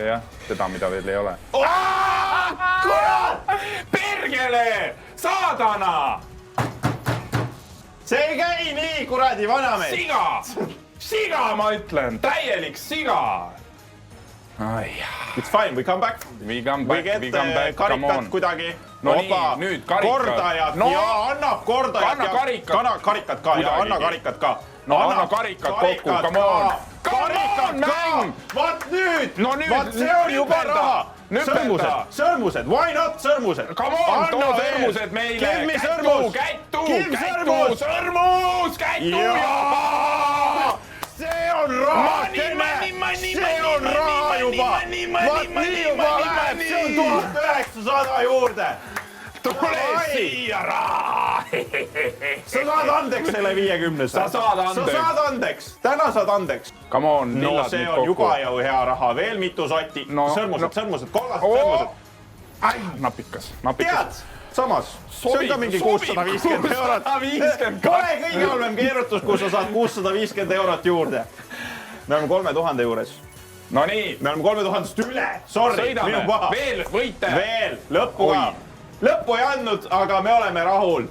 jah, seda, mida veel ei ole. Kurat! Pergele! Saadana! See ei käi nii, kuradi vanamees! Siga! Siga, ma ütlen! Täielik siga! It's fine, we come back. We come back, come on. Kuidagi. No nii, nüüd karikad. Kordajad ja annab kordajad. Anna karikad. Karikad ka ja anna karikad ka. No anna karikad kokku, come on. Karikad ka! Vaat nüüd! No nüüd! Vaat see on juba raha! Sõrmused, why not sõrmused? Come on, too sõrmused meile! Give me sõrmus! Kättu! See on rahakene! See on raha juba! Vaat nii juba läheb! See on 1900 juurde! Tule siia raha! Sa saad andeks selle 50. Sa saad andeks! Täna saad andeks! Come on, no see on juba ju hea raha, veel mitu sotti. Sõrmused, kollased sõrmused. Ai, napikas. Tead, samas, see on ka mingi 650 eurot. Pole kõige halvem keerutus, kus sa saad 650 eurot juurde. Me oleme 3000 juures. No nii. Me oleme 3000-st üle. Sorry, minu paha. Veel võite. Veel, lõppu ei andnud, aga me oleme rahul.